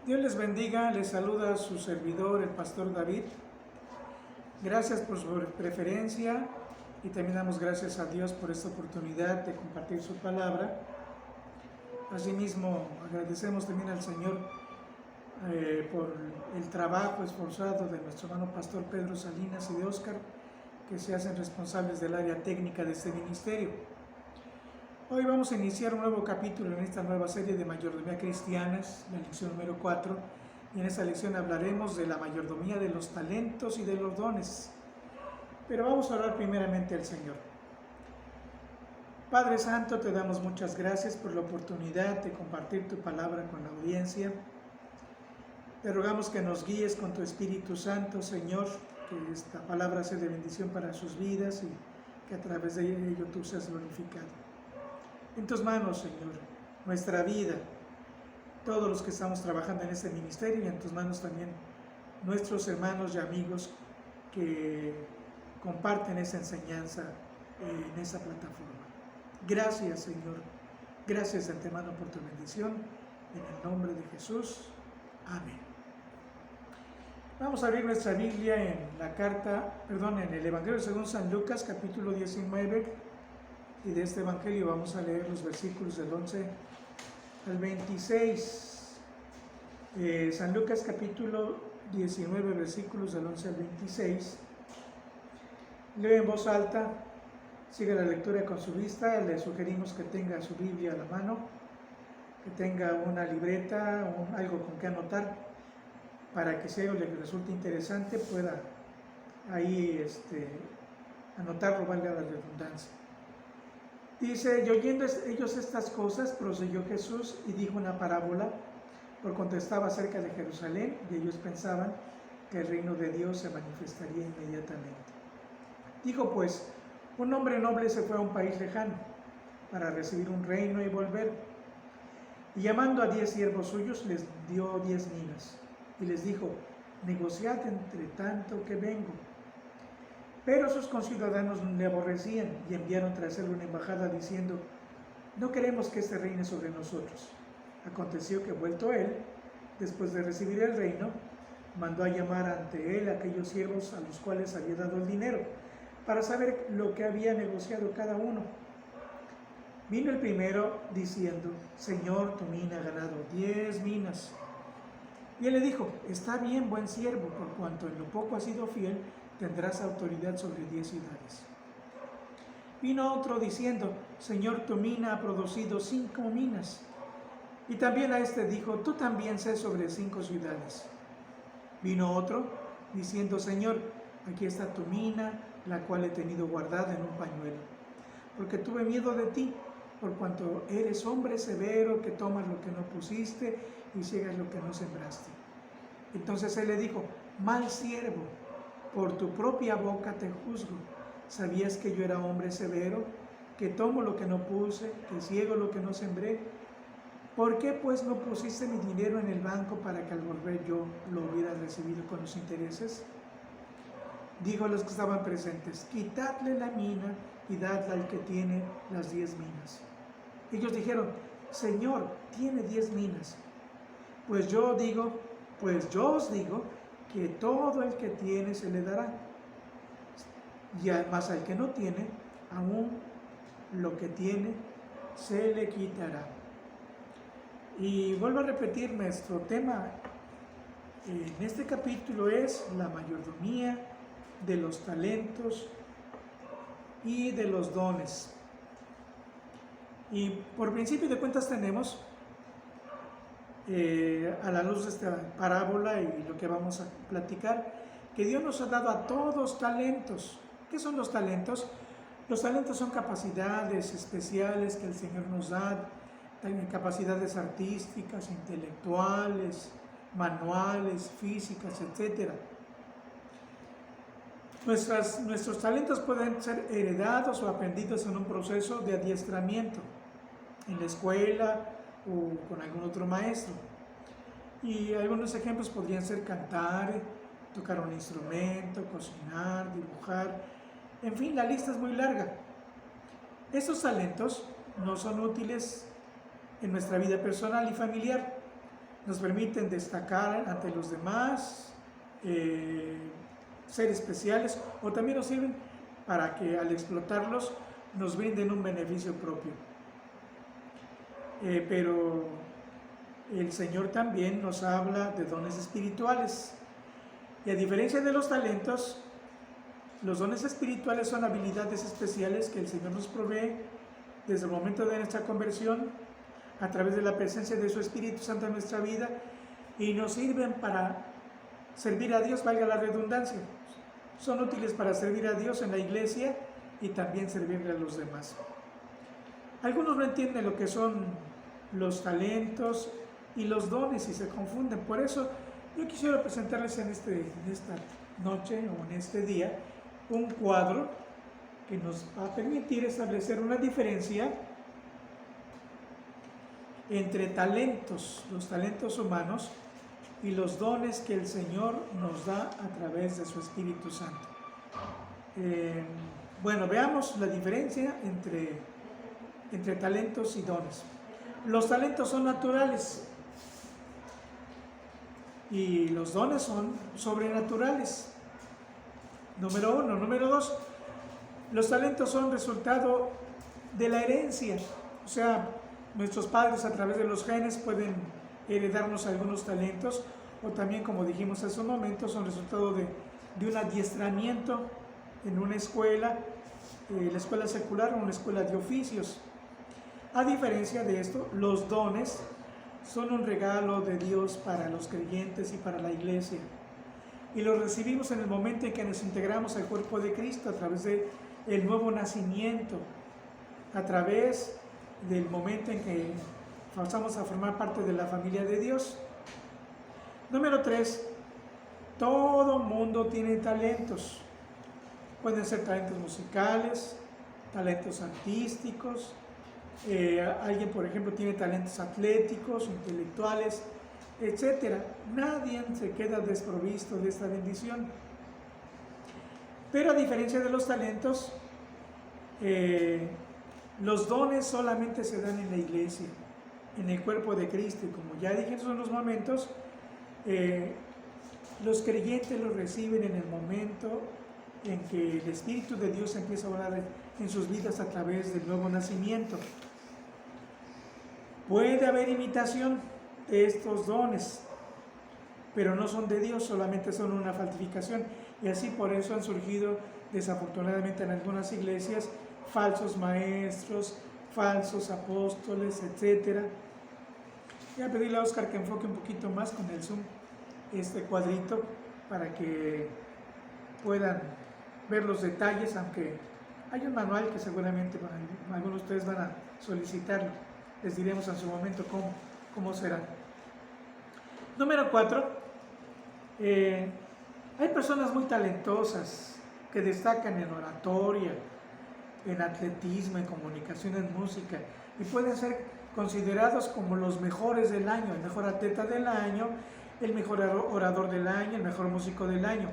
Dios les bendiga, les saluda su servidor, el pastor David. Gracias por su preferencia y también damos gracias a Dios por esta oportunidad de compartir su palabra. Asimismo, agradecemos también al Señor por el trabajo esforzado de nuestro hermano pastor Pedro Salinas y de Óscar, que se hacen responsables del área técnica de este ministerio. Hoy vamos a iniciar un nuevo capítulo en esta nueva serie de Mayordomía Cristianas, la lección número 4, y en esta lección hablaremos de la mayordomía de los talentos y de los dones. Pero vamos a orar primeramente al Señor. Padre Santo, te damos muchas gracias por la oportunidad de compartir tu palabra con la audiencia. Te rogamos que nos guíes con tu Espíritu Santo, Señor, que esta palabra sea de bendición para sus vidas y que a través de ello tú seas glorificado. En tus manos, Señor, nuestra vida, todos los que estamos trabajando en este ministerio, y en tus manos también nuestros hermanos y amigos que comparten esa enseñanza en esa plataforma. Gracias, Señor. Gracias de antemano por tu bendición. En el nombre de Jesús. Amén. Vamos a abrir nuestra Biblia en el Evangelio según San Lucas, capítulo 19. Y de este Evangelio vamos a leer los versículos del 11 al 26. San Lucas capítulo 19, versículos del 11 al 26. Leo en voz alta, siga la lectura con su vista. Le sugerimos que tenga su Biblia a la mano, que tenga una libreta, algo con que anotar, para que si a ello le resulte interesante pueda ahí anotarlo, valga la redundancia. Dice, y oyendo ellos estas cosas, prosiguió Jesús y dijo una parábola, por cuanto estaba cerca de Jerusalén, y ellos pensaban que el reino de Dios se manifestaría inmediatamente. Dijo pues, un hombre noble se fue a un país lejano, para recibir un reino y volver. Y llamando a 10 siervos suyos, les dio 10 minas, y les dijo, negociad entre tanto que vengo. Pero sus conciudadanos le aborrecían y enviaron tras él una embajada diciendo, no queremos que este reine sobre nosotros. Aconteció que vuelto él, después de recibir el reino, mandó a llamar ante él a aquellos siervos a los cuales había dado el dinero, para saber lo que había negociado cada uno. Vino el primero diciendo, Señor, tu mina ha ganado 10 minas. Y él le dijo, está bien, buen siervo, por cuanto en lo poco has sido fiel, tendrás autoridad sobre 10 ciudades. Vino otro diciendo, Señor, tu mina ha producido 5 minas. Y también a este dijo, tú también sé sobre 5 ciudades. Vino otro diciendo, Señor, aquí está tu mina, la cual he tenido guardada en un pañuelo, porque tuve miedo de ti, por cuanto eres hombre severo, que tomas lo que no pusiste y ciegas lo que no sembraste. Entonces él le dijo, mal siervo, por tu propia boca te juzgo. ¿Sabías que yo era hombre severo, que tomo lo que no puse, que ciego lo que no sembré? ¿Por qué pues no pusiste mi dinero en el banco para que al volver yo lo hubiera recibido con los intereses? Dijo a los que estaban presentes, quitadle la mina y dadla al que tiene las 10 minas. Ellos dijeron, Señor, tiene 10 minas. Pues yo os digo que todo el que tiene se le dará, y además al que no tiene, aún lo que tiene se le quitará. Y vuelvo a repetir, nuestro tema en este capítulo es la mayordomía de los talentos y de los dones. Y por principio de cuentas tenemos, a la luz de esta parábola y lo que vamos a platicar, que Dios nos ha dado a todos talentos. ¿Qué son los talentos? Los talentos son capacidades especiales que el Señor nos da, capacidades artísticas, intelectuales, manuales, físicas, etc. Nuestros talentos pueden ser heredados o aprendidos en un proceso de adiestramiento, en la escuela o con algún otro maestro. Y algunos ejemplos podrían ser cantar, tocar un instrumento, cocinar, dibujar, en fin, la lista es muy larga. Estos talentos no son útiles en nuestra vida personal y familiar, nos permiten destacar ante los demás, ser especiales, o también nos sirven para que al explotarlos nos brinden un beneficio propio. Pero el Señor también nos habla de dones espirituales. Y a diferencia de los talentos, los dones espirituales son habilidades especiales que el Señor nos provee desde el momento de nuestra conversión, a través de la presencia de su Espíritu Santo en nuestra vida, y nos sirven para servir a Dios, valga la redundancia. Son útiles para servir a Dios en la iglesia y también servirle a los demás. Algunos no entienden lo que son los talentos y los dones y se confunden. Por eso yo quisiera presentarles en esta noche o en este día un cuadro que nos va a permitir establecer una diferencia entre talentos, los talentos humanos, y los dones que el Señor nos da a través de su Espíritu Santo. Bueno, veamos la diferencia entre talentos y dones. Los talentos son naturales y los dones son sobrenaturales. Número 1. Número 2, los talentos son resultado de la herencia. O sea, nuestros padres a través de los genes pueden heredarnos algunos talentos, o también, como dijimos hace un momento, son resultado de un adiestramiento en una escuela, la escuela secular o una escuela de oficios. A diferencia de esto, los dones son un regalo de Dios para los creyentes y para la iglesia. Y los recibimos en el momento en que nos integramos al cuerpo de Cristo a través del nuevo nacimiento, a través del momento en que pasamos a formar parte de la familia de Dios. Número 3, todo mundo tiene talentos. Pueden ser talentos musicales, talentos artísticos, alguien, por ejemplo, tiene talentos atléticos, intelectuales, etc. Nadie se queda desprovisto de esta bendición. Pero a diferencia de los talentos, los dones solamente se dan en la iglesia, en el cuerpo de Cristo. Y como ya dije en unos momentos, los creyentes los reciben en el momento en que el Espíritu de Dios empieza a orar en sus vidas a través del nuevo nacimiento. Puede haber imitación de estos dones, pero no son de Dios, solamente son una falsificación. Y así por eso han surgido desafortunadamente en algunas iglesias falsos maestros, falsos apóstoles, etc. Voy a pedirle a Oscar que enfoque un poquito más con el zoom este cuadrito para que puedan ver los detalles, aunque hay un manual que seguramente algunos de ustedes van a solicitarlo. Les diremos en su momento cómo será. Número 4. Hay personas muy talentosas que destacan en oratoria, en atletismo, en comunicación, en música, y pueden ser considerados como los mejores del año, el mejor atleta del año, el mejor orador del año, el mejor músico del año.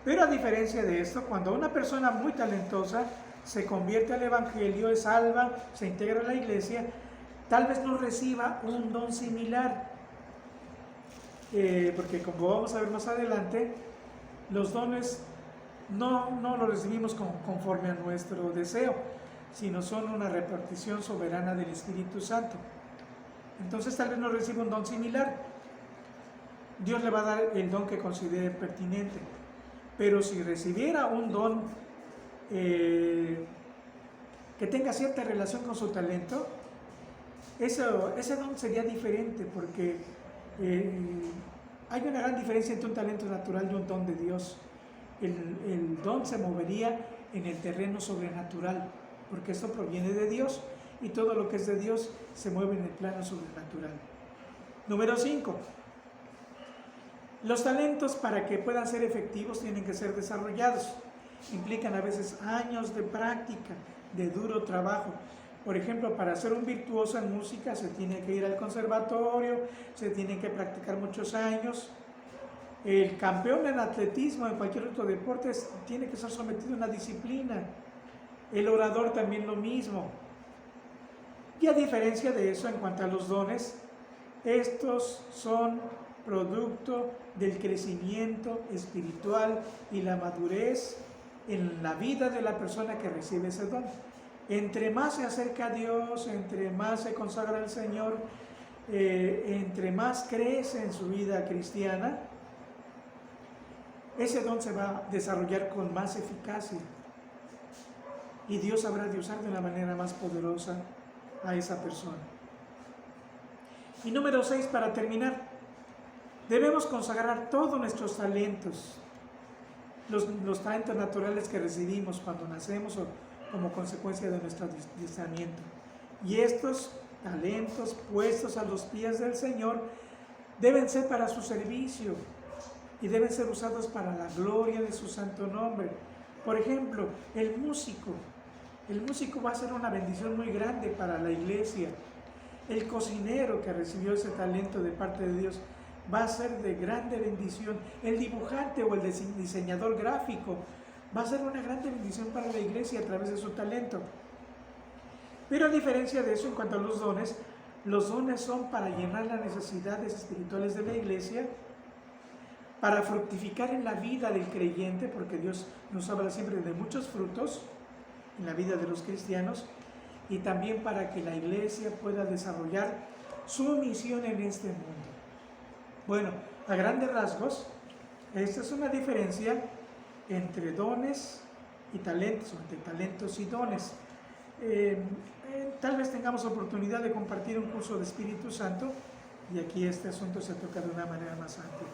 Pero a diferencia de esto, cuando una persona muy talentosa se convierte al Evangelio, es salva, se integra a la iglesia, tal vez no reciba un don similar, porque como vamos a ver más adelante, los dones no los recibimos conforme a nuestro deseo, sino son una repartición soberana del Espíritu Santo. Entonces tal vez no reciba un don similar. Dios le va a dar el don que considere pertinente. Pero si recibiera un don que tenga cierta relación con su talento, ese don sería diferente, porque hay una gran diferencia entre un talento natural y un don de Dios. El don se movería en el terreno sobrenatural, porque esto proviene de Dios, y todo lo que es de Dios se mueve en el plano sobrenatural. Número 5. Los talentos, para que puedan ser efectivos, tienen que ser desarrollados. Implican a veces años de práctica, de duro trabajo. Por ejemplo, para ser un virtuoso en música se tiene que ir al conservatorio, se tiene que practicar muchos años. El campeón en atletismo, en cualquier otro deporte, tiene que ser sometido a una disciplina. El orador también lo mismo. Y a diferencia de eso, en cuanto a los dones, Estos son producto del crecimiento espiritual y la madurez en la vida de la persona que recibe ese don. Entre más se acerca a Dios, entre más se consagra al Señor, entre más crece en su vida cristiana, ese don se va a desarrollar con más eficacia y Dios habrá de usar de una manera más poderosa a esa persona. Y número 6, para terminar, debemos consagrar todos nuestros talentos, los talentos naturales que recibimos cuando nacemos o como consecuencia de nuestro adiestramiento. Y estos talentos puestos a los pies del Señor deben ser para su servicio y deben ser usados para la gloria de su santo nombre. Por ejemplo, el músico va a ser una bendición muy grande para la iglesia. El cocinero que recibió ese talento de parte de Dios va a ser de grande bendición. El dibujante o el diseñador gráfico va a ser una grande bendición para la iglesia a través de su talento. Pero a diferencia de eso, en cuanto a los dones son para llenar las necesidades espirituales de la iglesia, para fructificar en la vida del creyente, porque Dios nos habla siempre de muchos frutos en la vida de los cristianos, y también para que la iglesia pueda desarrollar su misión en este mundo. Bueno, a grandes rasgos, esta es una diferencia entre dones y talentos, o entre talentos y dones. Tal vez tengamos oportunidad de compartir un curso de Espíritu Santo, y aquí este asunto se toca de una manera más amplia.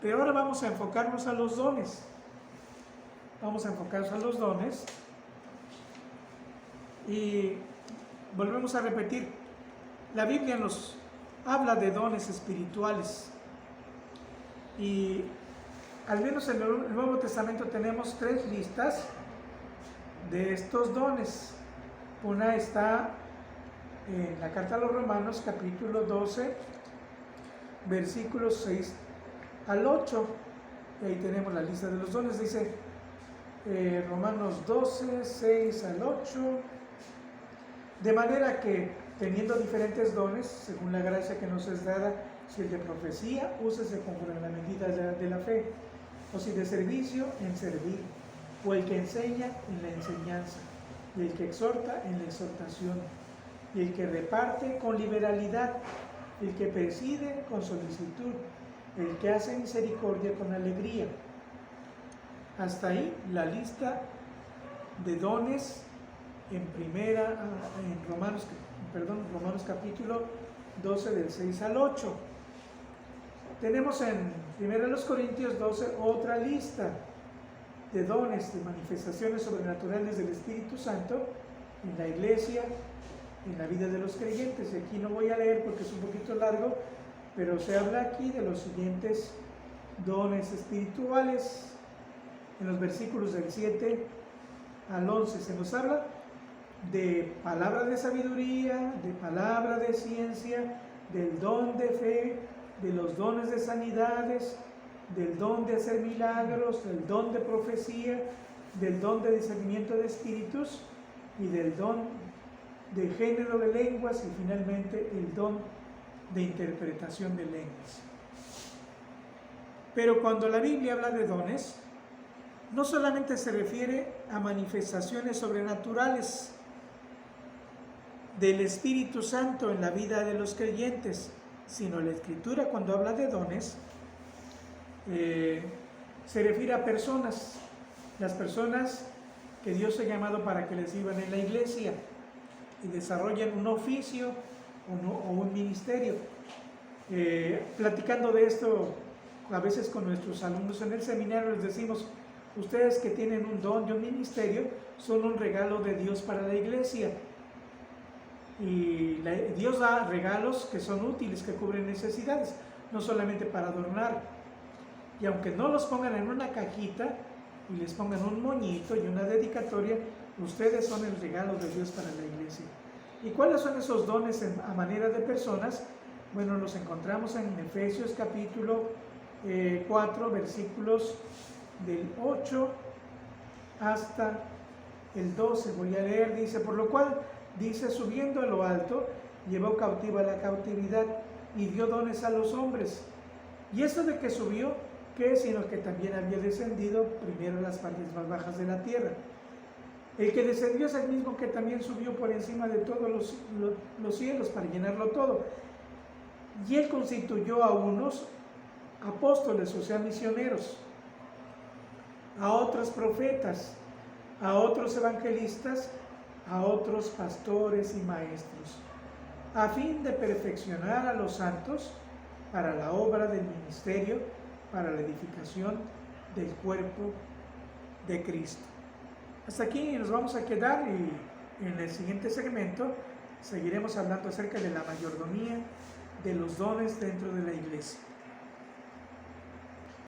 Pero ahora vamos a enfocarnos a los dones. Vamos a enfocarnos a los dones. Y volvemos a repetir, la Biblia nos habla de dones espirituales. Y al menos en el Nuevo Testamento tenemos 3 listas de estos dones. Una está en la carta a los Romanos, capítulo 12, versículos 6 al 8. Y ahí tenemos la lista de los dones. Dice Romanos 12, 6 al 8. De manera que, teniendo diferentes dones, según la gracia que nos es dada, si el de profecía, úsese conforme a la medida de la fe, o si de servicio, en servir, o el que enseña, en la enseñanza, y el que exhorta, en la exhortación, y el que reparte, con liberalidad, el que preside, con solicitud, el que hace misericordia, con alegría. Hasta ahí la lista de dones en Romanos capítulo 12 del 6 al 8. Tenemos en 1 Corintios 12 otra lista de dones, de manifestaciones sobrenaturales del Espíritu Santo en la iglesia, en la vida de los creyentes. Y aquí no voy a leer porque es un poquito largo, pero se habla aquí de los siguientes dones espirituales. En los versículos del 7 al 11 se nos habla de palabra de sabiduría, de palabra de ciencia, del don de fe, de los dones de sanidades, del don de hacer milagros, del don de profecía, del don de discernimiento de espíritus y del don de género de lenguas y finalmente el don de interpretación de lenguas. Pero cuando la Biblia habla de dones, no solamente se refiere a manifestaciones sobrenaturales del Espíritu Santo en la vida de los creyentes, sino la Escritura, cuando habla de dones, se refiere a personas, las personas que Dios ha llamado para que les sirvan en la iglesia y desarrollen un oficio o un ministerio. Platicando de esto a veces con nuestros alumnos en el seminario, les decimos: ustedes que tienen un don y un ministerio son un regalo de Dios para la iglesia. Y Dios da regalos que son útiles, que cubren necesidades, no solamente para adornar. Y aunque no los pongan en una cajita y les pongan un moñito y una dedicatoria, ustedes son el regalo de Dios para la iglesia. ¿Y cuáles son esos dones a manera de personas? Bueno, los encontramos en Efesios capítulo 4, versículos del 8 hasta el 12. Voy a leer, dice: por lo cual, dice, subiendo a lo alto, llevó cautiva la cautividad y dio dones a los hombres. Y esto de que subió, ¿qué es? Sino que también había descendido primero a las partes más bajas de la tierra. El que descendió es el mismo que también subió por encima de todos los cielos para llenarlo todo. Y él constituyó a unos apóstoles, o sea, misioneros, a otros profetas, a otros evangelistas, a otros pastores y maestros, a fin de perfeccionar a los santos para la obra del ministerio, para la edificación del cuerpo de Cristo. Hasta aquí nos vamos a quedar y en el siguiente segmento seguiremos hablando acerca de la mayordomía de los dones dentro de la iglesia.